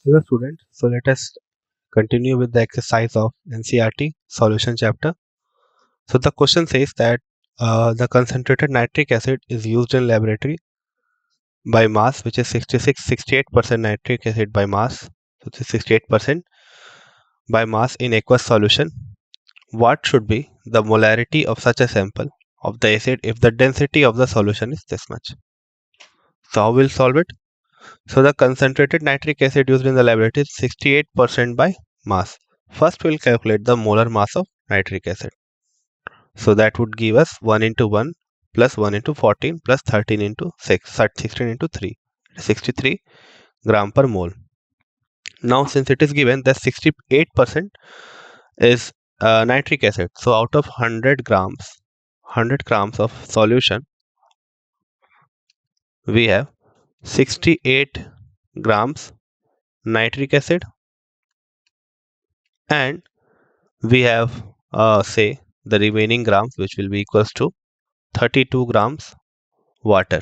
Hello students, so let us continue with the exercise of NCERT solution chapter. So the question says that the concentrated nitric acid is used in laboratory by mass, which is 68% nitric acid by mass. So this is 68% by mass in aqueous solution. What should be the molarity of such a sample of the acid if the density of the solution is this much? So how we'll solve it? So the concentrated nitric acid used in the laboratory is 68% by mass. First we'll calculate the molar mass of nitric acid. So that would give us 1 into 1 plus 1 into 14 plus 13 into 6, 16 into 3, 63 gram per mole. Now since it is given that 68% is nitric acid, so out of 100 grams of solution, we have 68 grams nitric acid, and we have say the remaining grams, which will be equals to 32 grams water.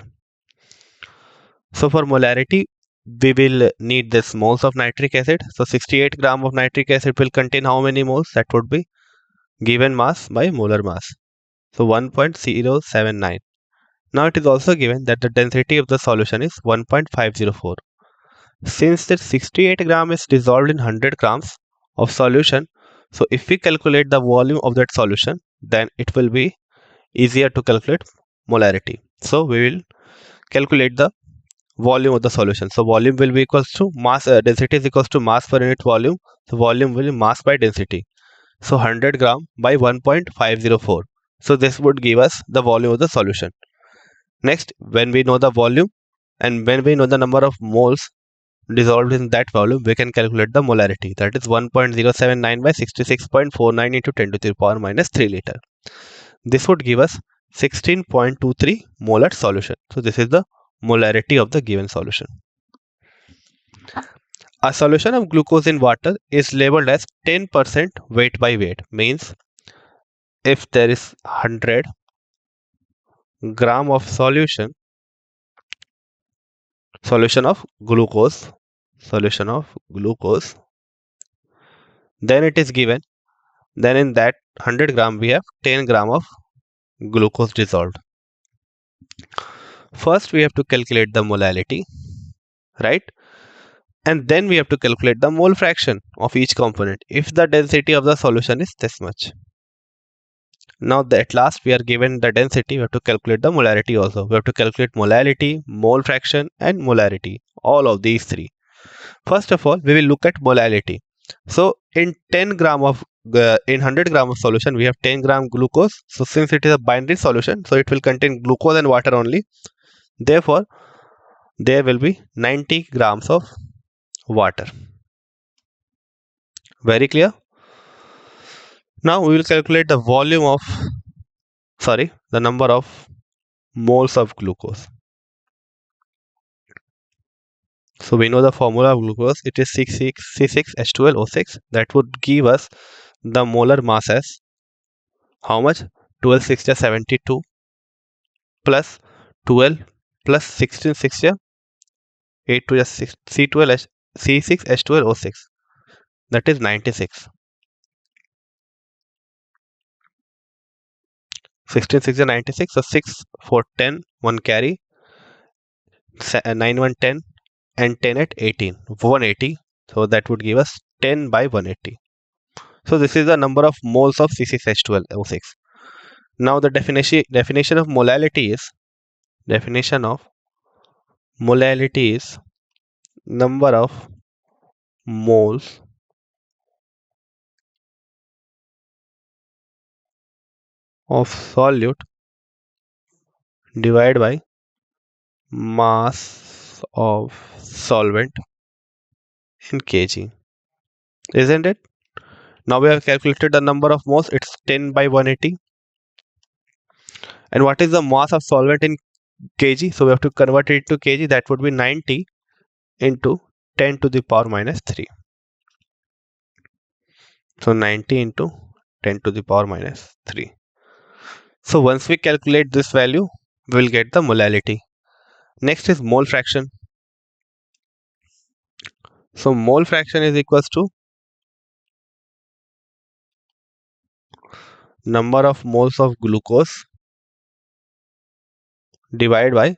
So for molarity, we will need this moles of nitric acid. So 68 gram of nitric acid will contain how many moles? That would be given mass by molar mass. So 1.079. Now it is also given that the density of the solution is 1.504. Since that 68 gram is dissolved in 100 grams of solution, so if we calculate the volume of that solution, then it will be easier to calculate molarity. So we will calculate the volume of the solution. So volume will be equals to mass, density is equals to mass per unit volume. So volume will be mass by density. So 100 gram by 1.504. So this would give us the volume of the solution. Next, when we know the volume and when we know the number of moles dissolved in that volume, we can calculate the molarity. That is 1.079 by 66.49 into 10 to the power minus 3 liter. This would give us 16.23 molar solution. So this is the molarity of the given solution. A solution of glucose in water is labeled as 10% weight by weight. Means if there is 100 gram of solution of glucose, then it is given, then in that 100 gram we have 10 gram of glucose dissolved. First we have to calculate the molality, right? And then we have to calculate the mole fraction of each component if the density of the solution is this much. Now at last we are given the density, we have to calculate the molarity also. We have to calculate molality, mole fraction and molarity, all of these three. First of all, we will look at molality. So in 10 gram of in 100 gram of solution, we have 10 gram glucose. So since it is a binary solution, so it will contain glucose and water only. Therefore, there will be 90 grams of water. Very clear? Now we will calculate the volume of, the number of moles of glucose. So we know the formula of glucose, it is C6H12O6. That would give us the molar mass as how much? 12 6 72 plus 12 plus 16 6 8 to 6 C12H C6H12O6. That is 96. 16 6 96. So 6 4 10, 1 carry, 9 1 10 and 10 at 18, 180. So that would give us 10 by 180. So this is the number of moles of C6H12O6. Now the definition of molality is number of moles of solute divided by mass of solvent in kg, isn't it? Now we have calculated the number of moles, it's 10 by 180. And what is the mass of solvent in kg? So we have to convert it to kg. That would be 90 into 10 to the power minus 3. So 90 into 10 to the power minus 3. So once we calculate this value, we will get the molality. Next is mole fraction. So mole fraction is equals to number of moles of glucose divided by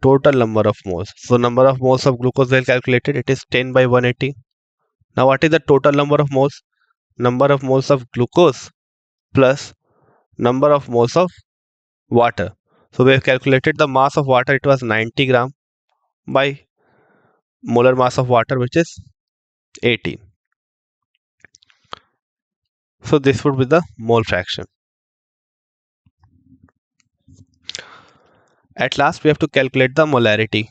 total number of moles. So number of moles of glucose well calculated, it is 10 by 180. Now what is the total number of moles? Number of moles of glucose plus number of moles of water. So we have calculated the mass of water, it was 90 gram by molar mass of water, which is 18. So this would be the mole fraction. At last we have to calculate the molarity,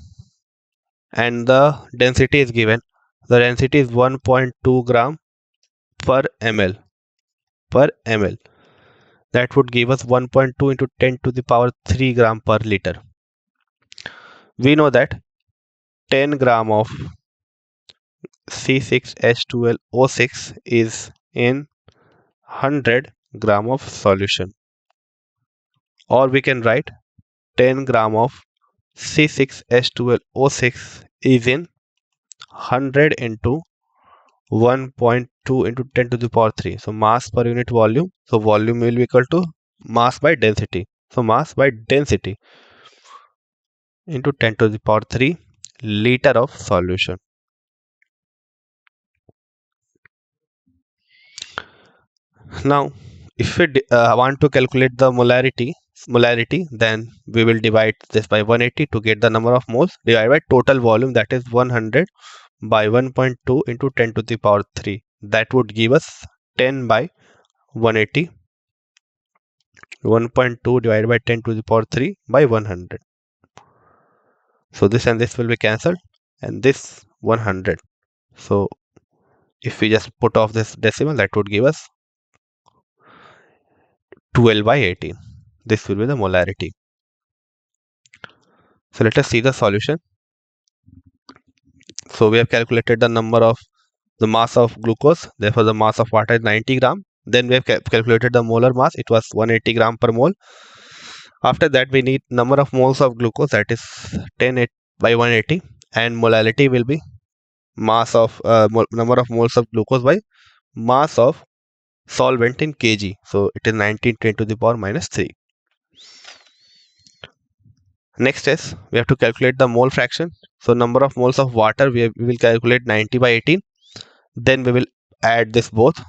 and the density is given. The density is 1.2 gram per ml per ml. That would give us 1.2 into 10 to the power 3 gram per liter. We know that 10 gram of C6H12O6 is in 100 gram of solution, or we can write 10 gram of C6H12O6 is in 100 into 1.2 into 10 to the power 3. So mass per unit volume. So volume will be equal to mass by density. So mass by density into 10 to the power 3 liter of solution. Now if we want to calculate the molarity, then we will divide this by 180 to get the number of moles, divided by total volume, that is 100 by 1.2 into 10 to the power 3. That would give us 10 by 180. 1.2 divided by 10 to the power 3 by 100. So this and this will be cancelled, and this 100. So if we just put off this decimal, that would give us 12 by 18. This will be the molarity. So let us see the solution. So we have calculated the mass of glucose. Therefore the mass of water is 90 gram. Then we have calculated the molar mass. It was 180 gram per mole. After that we need number of moles of glucose, that is 10 by 180, and molality will be mass of number of moles of glucose by mass of solvent in kg. So it is 1910 to the power minus 3. Next is we have to calculate the mole fraction. So number of moles of water, we will calculate 90 by 18. Then we will add this both.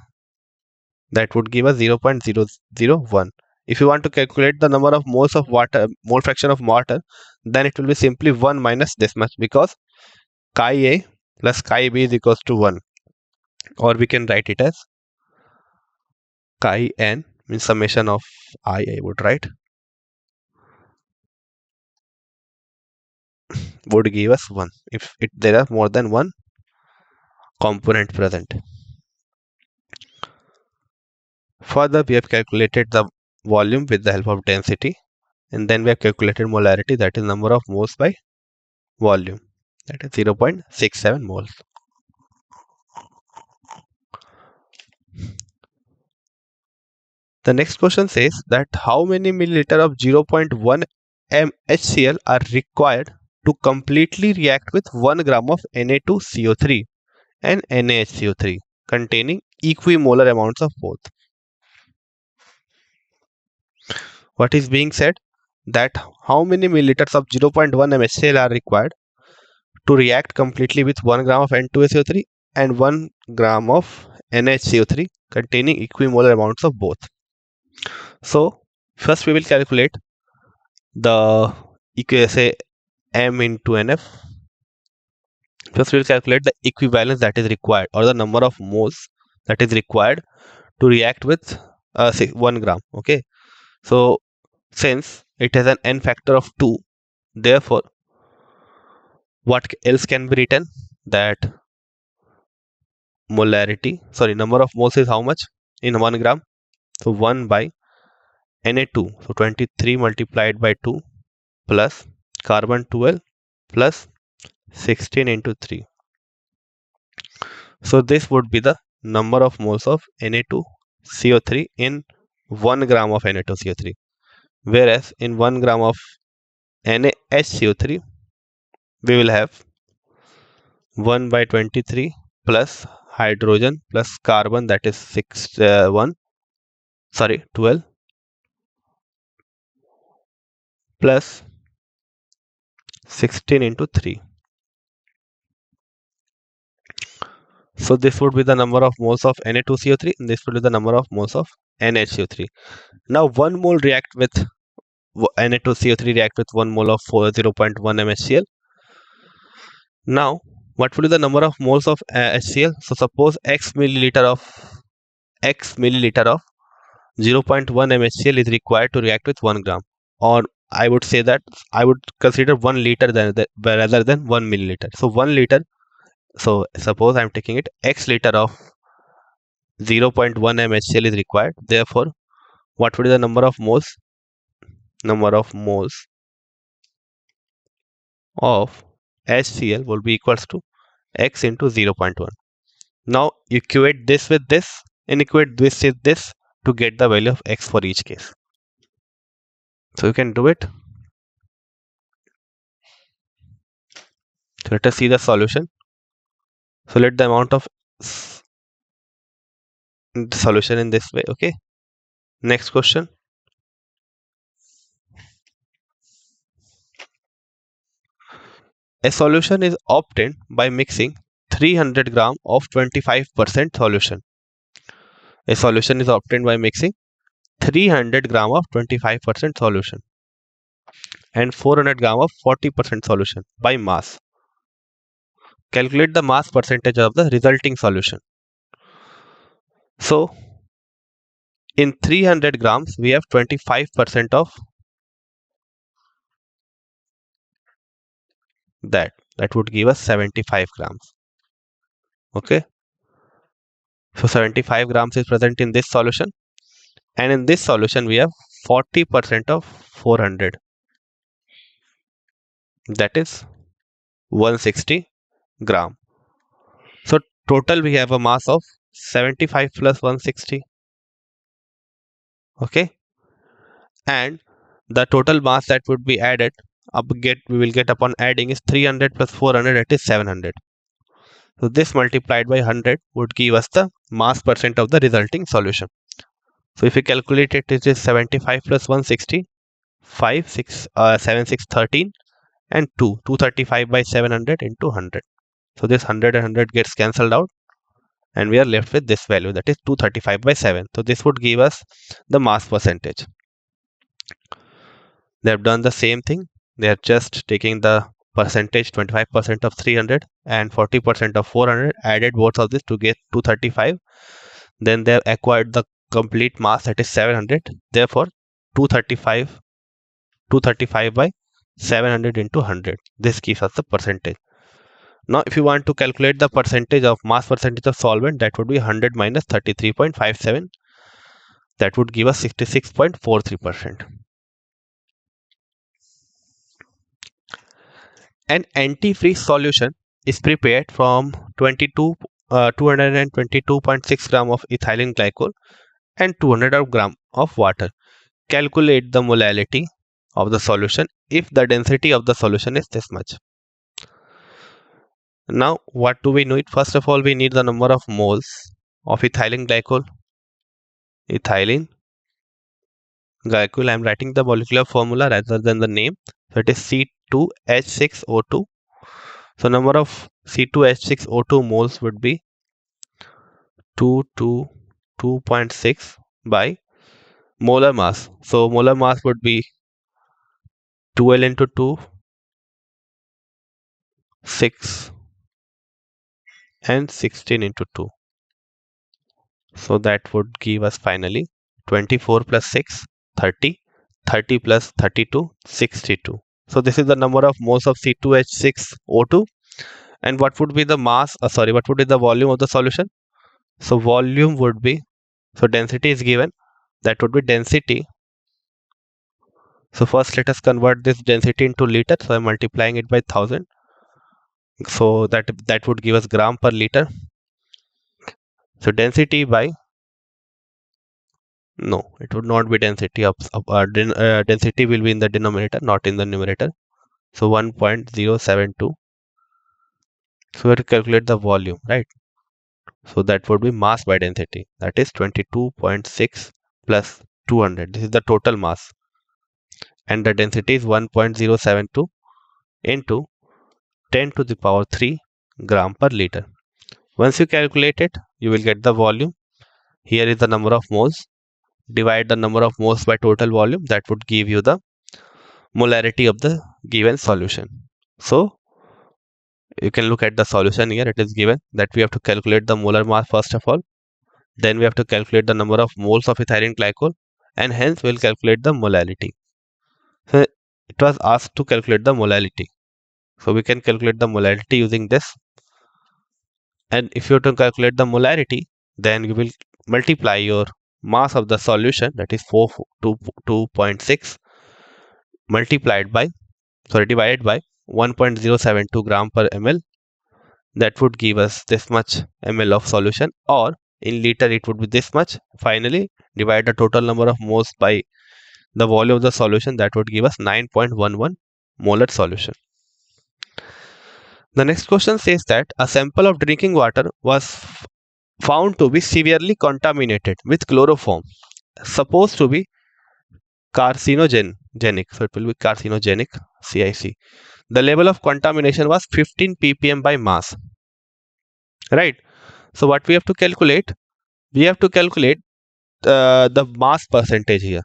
That would give us 0.001. If you want to calculate the number of moles of water, mole fraction of water, then it will be simply 1 minus this much, because chi A plus chi B is equals to 1. Or we can write it as chi n, means summation of I would write, would give us 1 if there are more than one component present. Further, we have calculated the volume with the help of density, and then we have calculated molarity, that is number of moles by volume, that is 0.67 moles. The next question says that how many milliliter of 0.1 mHCl are required to completely react with 1 gram of Na2CO3 and NaHCO3 containing equimolar amounts of both. What is being said, that how many milliliters of 0.1 mHCl are required to react completely with 1 gram of N2SO3 and 1 gram of NaHCO3 containing equimolar amounts of both. So first we will calculate the say M into NF. First we will calculate the equivalence that is required, or the number of moles that is required to react with say 1 gram. Okay, so since it has an n factor of 2, therefore what else can be written, that number of moles is how much in 1 gram? So 1 by Na2, so 23 multiplied by 2 plus carbon 12 plus 16 into 3. So this would be the number of moles of Na2CO3 in 1 gram of Na2CO3, whereas in 1 gram of NaHCO3 we will have 1 by 23 plus hydrogen plus carbon, that is 12 plus 16 into 3. So this would be the number of moles of Na2CO3 and this would be the number of moles of NaCO3. Now 1 mole react with Na2CO3 react with 1 mole of 0.1 mHCl. Now what would be the number of moles of HCl? So suppose x milliliter of 0.1 mHCl is required to react with 1 gram, or I would say that I would consider 1 liter rather than 1 milliliter. So 1 liter, so suppose I'm taking it, x liter of 0.1 mHCl is required. Therefore, what would be the number of moles? Number of moles of HCl will be equals to x into 0.1. Now equate this with this and equate this with this to get the value of x for each case. So you can do it. So let us see the solution. So let the amount of solution in this way. Okay. Next question. A solution is obtained by mixing 300 gram of 25% solution. A solution is obtained by mixing 300 gram of 25% solution and 400 gram of 40% solution by mass. Calculate the mass percentage of the resulting solution. So in 300 grams we have 25% of that would give us 75 grams. Okay, so 75 grams is present in this solution, and in this solution we have 40% of 400, that is 160 gram. So total we have a mass of 75 plus 160. Okay, and the total mass that would be added we will get upon adding is 300 plus 400, that is 700. So this multiplied by 100 would give us the mass percent of the resulting solution. So if we calculate it, it is 75 plus 160, 5, 6, 7, 6, 13 and 235 by 700 into 100. So this 100 and 100 gets cancelled out and we are left with this value, that is 235 by 7. So this would give us the mass percentage. They have done the same thing. They are just taking the percentage, 25% of 300 and 40% of 400, added both of this to get 235. Then they have acquired the complete mass, that is 700. Therefore 235 by 700 into 100. This gives us the percentage. Now if you want to calculate the percentage of mass percentage of solvent, that would be 100 minus 33.57. That would give us 66.43%. An antifreeze solution is prepared from 222.6 gram of ethylene glycol and 200 gram of water. Calculate the molality of the solution if the density of the solution is this much. Now what do we need? First of all, we need the number of moles of ethylene glycol. I am writing the molecular formula rather than the name. So it is C2H6O2. So number of C2H6O2 moles would be 2.6 by molar mass. So molar mass would be 12 into 2, 6 and 16 into 2. So that would give us finally 24 plus 6, 30, 30 plus 32, 62. So this is the number of moles of C2H6O2. And what would be the mass, what would be the volume of the solution? So volume would be, so density is given, that would be density. So first let us convert this density into liter. So I'm multiplying it by 1000. So that would give us gram per liter. So density by, no, it would not be density. Density will be in the denominator, not in the numerator. So 1.072 So we have to calculate the volume, right? So that would be mass by density. That is 22.6 plus 200. This is the total mass. And the density is 1.072 into 10 to the power 3 gram per liter. Once you calculate it, you will get the volume. Here is the number of moles. Divide the number of moles by total volume. That would give you the molarity of the given solution. So you can look at the solution here. It is given that we have to calculate the molar mass first of all. Then we have to calculate the number of moles of ethylene glycol, and hence we'll calculate the molality. So it was asked to calculate the molality. So we can calculate the molality using this. And if you have to calculate the molarity, then you will multiply your mass of the solution, that is 2.6, divided by 1.072 gram per ml. That would give us this much ml of solution, or in liter it would be this much. Finally, divide the total number of moles by the volume of the solution. That would give us 9.11 molar solution. The next question says that a sample of drinking water was found to be severely contaminated with chloroform, supposed to be carcinogenic. So it will be carcinogenic, CIC. The level of contamination was 15 ppm by mass. Right. So what we have to calculate? We have to calculate the mass percentage here.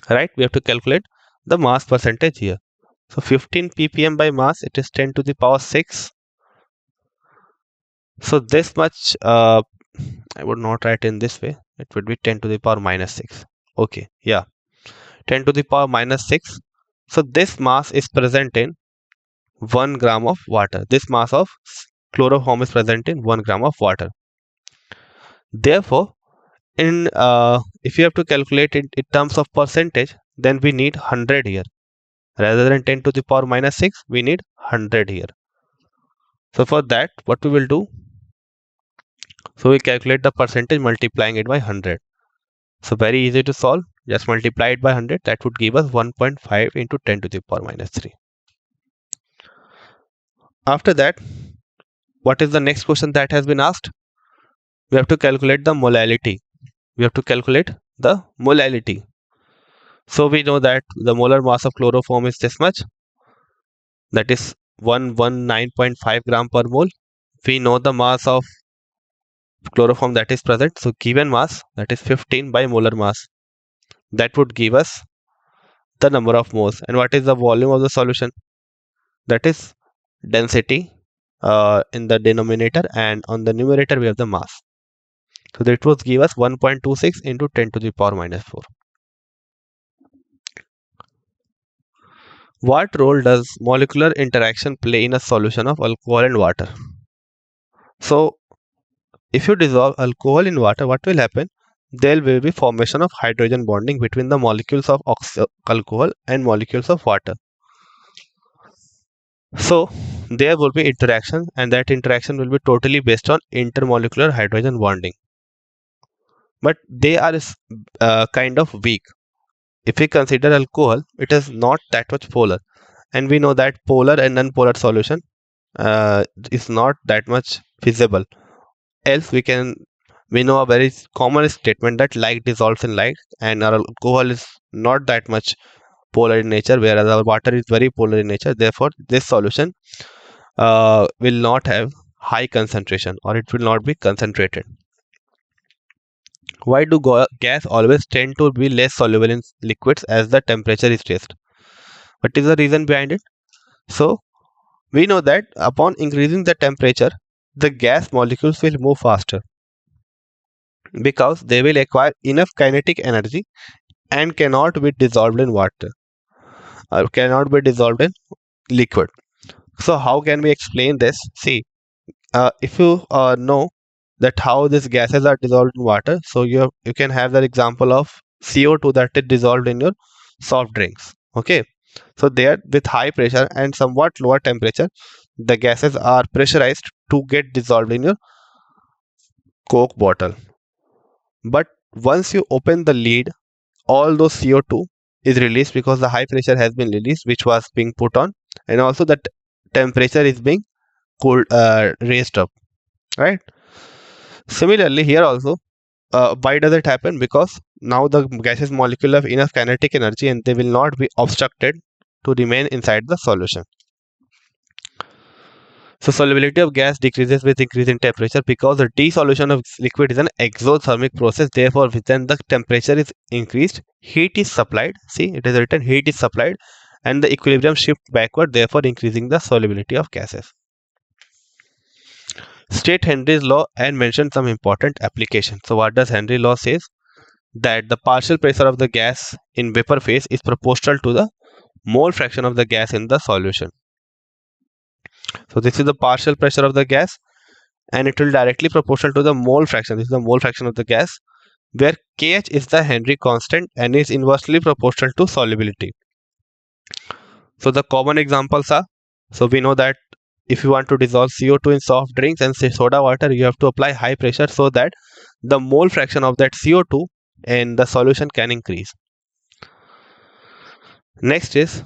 Right. We have to calculate the mass percentage here. So 15 ppm by mass, it is 10 to the power 6. So this much, I would not write in this way. It would be 10 to the power minus 6. Okay. Yeah. 10 to the power minus 6. So this mass is present in 1 gram of water. This mass of chloroform is present in 1 gram of water. Therefore, if you have to calculate it in terms of percentage, then we need 100 here. Rather than 10 to the power minus 6, we need 100 here. So for that, what we will do? So we calculate the percentage multiplying it by 100. So very easy to solve. Just multiply it by 100. That would give us 1.5 into 10 to the power minus 3. After that, what is the next question that has been asked? We have to calculate the molality. So we know that the molar mass of chloroform is this much. That is 119.5 gram per mole. We know the mass of chloroform that is present. So given mass, that is 15 by molar mass. That would give us the number of moles. And what is the volume of the solution? That is density in the denominator, and on the numerator we have the mass. So that would give us 1.26 into 10 to the power minus 4. What role does molecular interaction play in a solution of alcohol and water? So if you dissolve alcohol in water, what will happen? There will be formation of hydrogen bonding between the molecules of alcohol and molecules of water. So there will be interaction, and that interaction will be totally based on intermolecular hydrogen bonding. But they are kind of weak. If we consider alcohol, it is not that much polar, and we know that polar and non-polar solution is not that much feasible. Else we know a very common statement that like dissolves in like, and our alcohol is not that much polar in nature, whereas our water is very polar in nature. Therefore, this solution will not have high concentration, or it will not be concentrated. Why do gas always tend to be less soluble in liquids as the temperature is raised? What is the reason behind it? So we know that upon increasing the temperature, the gas molecules will move faster because they will acquire enough kinetic energy and cannot be dissolved in water, or cannot be dissolved in liquid. So how can we explain this? See, if you know that how these gases are dissolved in water, so you can have the example of CO2 that is dissolved in your soft drinks. Okay, so there with high pressure and somewhat lower temperature, the gases are pressurized to get dissolved in your Coke bottle. But once you open the lid, all those CO2 is released because the high pressure has been released, which was being put on, and also the temperature is being cooled, raised up, right? Similarly, here also, why does it happen? Because now the gaseous molecule have enough kinetic energy and they will not be obstructed to remain inside the solution. So solubility of gas decreases with increase in temperature because the dissolution of liquid is an exothermic process. Therefore, when the temperature is increased, heat is supplied. See, it is written heat is supplied and the equilibrium shift backward, therefore increasing the solubility of gases. State Henry's law and mention some important applications. So what does Henry law says? That the partial pressure of the gas in vapor phase is proportional to the mole fraction of the gas in the solution. So this is the partial pressure of the gas and it will directly proportional to the mole fraction. This is the mole fraction of the gas where Kh is the Henry constant and is inversely proportional to solubility. So the common examples are, so we know that if you want to dissolve CO2 in soft drinks and say soda water, you have to apply high pressure so that the mole fraction of that CO2 in the solution can increase. Next is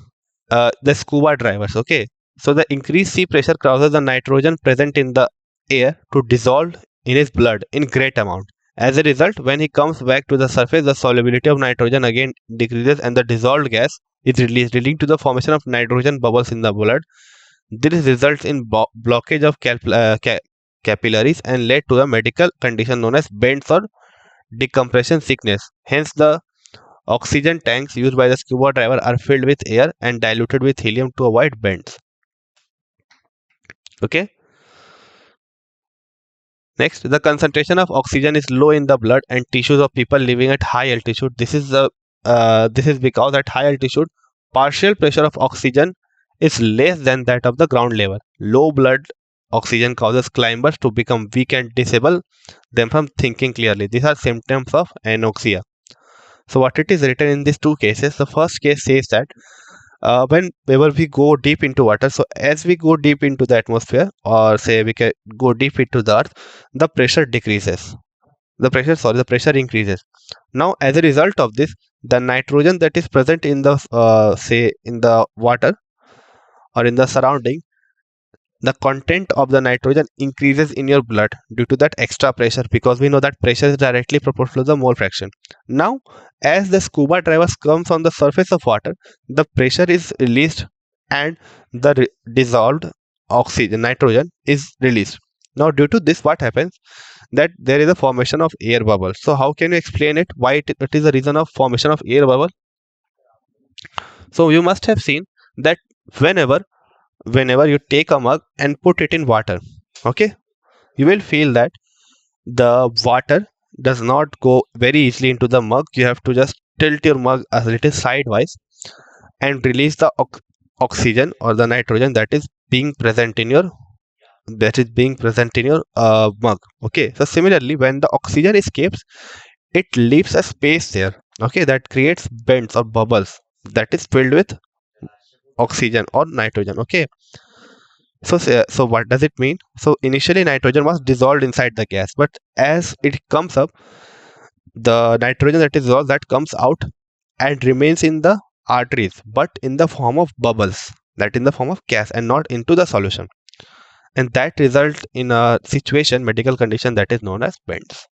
the scuba divers. Okay, so the increased sea pressure causes the nitrogen present in the air to dissolve in his blood in great amount. As a result, when he comes back to the surface, the solubility of nitrogen again decreases and the dissolved gas is released, leading to the formation of nitrogen bubbles in the blood. This results in blockage of capillaries and led to a medical condition known as bends or decompression sickness. Hence, the oxygen tanks used by the scuba diver are filled with air and diluted with helium to avoid bends. Okay. Next, the concentration of oxygen is low in the blood and tissues of people living at high altitude. This is because at high altitude, partial pressure of oxygen is less than that of the ground level. Low blood oxygen causes climbers to become weak and disable them from thinking clearly. These are symptoms of anoxia. So what it is written in these two cases, the first case says that whenever we go deep into water, so as we go deep into the atmosphere or say we can go deep into the earth, the pressure decreases. The pressure increases. Now as a result of this, the nitrogen that is present in the say in the water or in the surrounding, the content of the nitrogen increases in your blood due to that extra pressure, because we know that pressure is directly proportional to the mole fraction. Now as the scuba divers comes on the surface of water, the pressure is released and the dissolved oxygen nitrogen is released. Now due to this, what happens, that there is a formation of air bubble. So how can you explain it, why it is the reason of formation of air bubble? So you must have seen that whenever you take a mug and put it in water, okay, you will feel that the water does not go very easily into the mug. You have to just tilt your mug a little sideways and release the oxygen or the nitrogen that is being present in your mug. Okay, so similarly, when the oxygen escapes, it leaves a space there, okay, that creates bends or bubbles that is filled with oxygen or nitrogen. Okay, so what does it mean? So initially nitrogen was dissolved inside the gas, but as it comes up, the nitrogen that is dissolved, that comes out and remains in the arteries, but in the form of bubbles, that in the form of gas and not into the solution, and that results in a medical condition that is known as bends.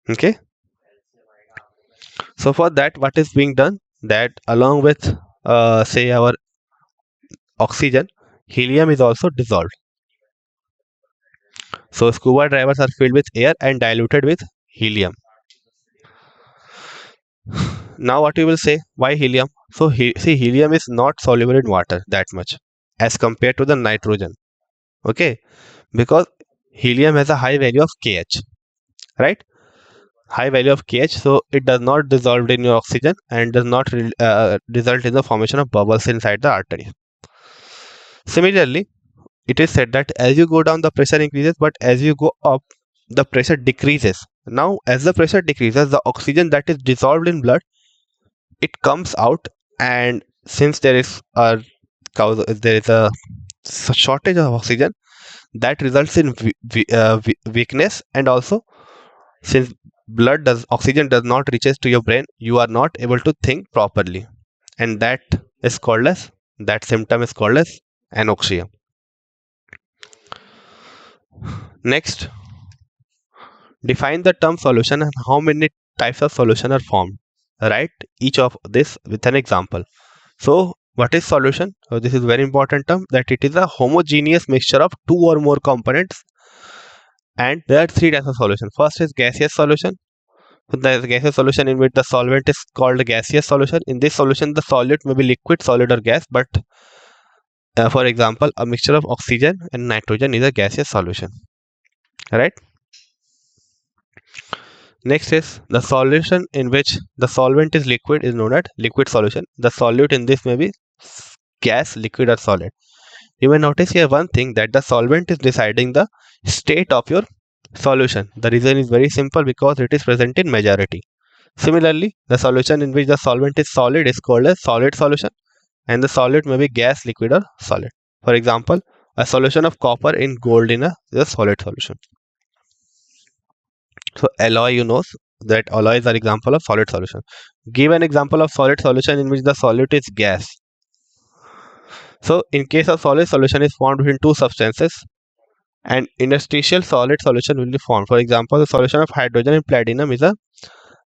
Okay, so for that, what is being done, that along with say our oxygen, helium is also dissolved. So scuba divers are filled with air and diluted with helium. Now what you will say, why helium? So see, helium is not soluble in water that much as compared to the nitrogen. Okay, because helium has a high value of Kh, right? High value of Kh, so it does not dissolve in your oxygen and does not result in the formation of bubbles inside the artery. Similarly, it is said that as you go down, the pressure increases, but as you go up, the pressure decreases. Now as the pressure decreases, the oxygen that is dissolved in blood, it comes out, and since there is a shortage of oxygen, that results in weakness, and also since oxygen does not reaches to your brain, you are not able to think properly, and that symptom is called as anoxia. Next, define the term solution and how many types of solution are formed. Write each of this with an example. So what is solution? So this is very important term, that it is a homogeneous mixture of two or more components, and there are three types of solution. First is gaseous solution. So there is a gaseous solution in which the solvent is called a gaseous solution. In this solution, the solute may be liquid, solid, or gas. But for example, a mixture of oxygen and nitrogen is a gaseous solution. Right. Next is the solution in which the solvent is liquid is known as liquid solution. The solute in this may be gas, liquid, or solid. You may notice here one thing, that the solvent is deciding the state of your solution. The reason is very simple, because it is present in majority. Similarly, the solution in which the solvent is solid is called a solid solution, and the solid may be gas, liquid, or solid. For example, a solution of copper in gold is a solid solution. So alloy, you know that alloys are example of solid solution. Give an example of solid solution in which the solute is gas. So in case of solid solution is formed between two substances, and interstitial solid solution will be formed. For example, the solution of hydrogen in platinum is a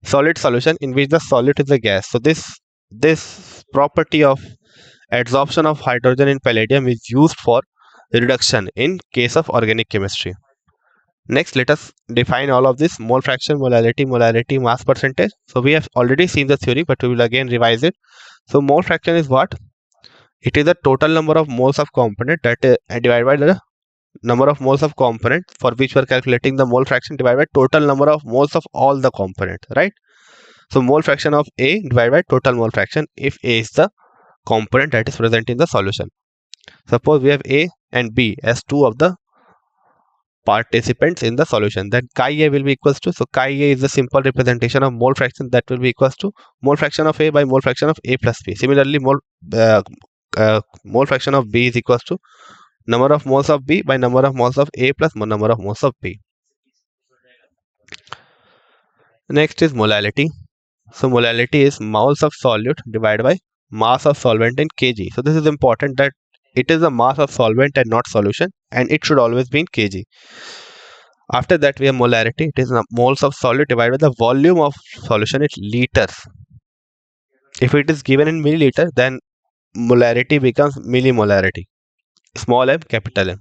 solid solution in which the solute is a gas. So this property of adsorption of hydrogen in palladium is used for reduction in case of organic chemistry. Next, let us define all of this: mole fraction, molarity, mass percentage. So we have already seen the theory, but we will again revise it. So mole fraction is what? It is the total number of moles of component that divided by the number of moles of component for which we are calculating the mole fraction, divided by total number of moles of all the component, right? So mole fraction of A divided by total mole fraction if A is the component that is present in the solution. Suppose we have A and B as two of the participants in the solution, then chi A will be equals to, so chi A is the simple representation of mole fraction, that will be equals to mole fraction of A by mole fraction of A plus B. Similarly, mole fraction of B is equals to number of moles of B by number of moles of A plus number of moles of B. Next is molality. So molality is moles of solute divided by mass of solvent in kg. So this is important, that it is the mass of solvent and not solution, and it should always be in kg. After that, we have molarity. It is moles of solute divided by the volume of solution in liters. If it is given in milliliter, then molarity becomes millimolarity. Small m, capital M.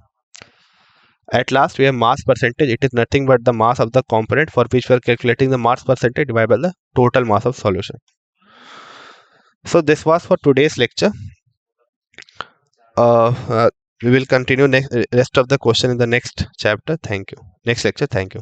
At last, we have mass percentage. It is nothing but the mass of the component for which we are calculating the mass percentage divided by the total mass of solution. So this was for today's lecture. We will continue rest of the question in the next chapter. Thank you. Next lecture. Thank you.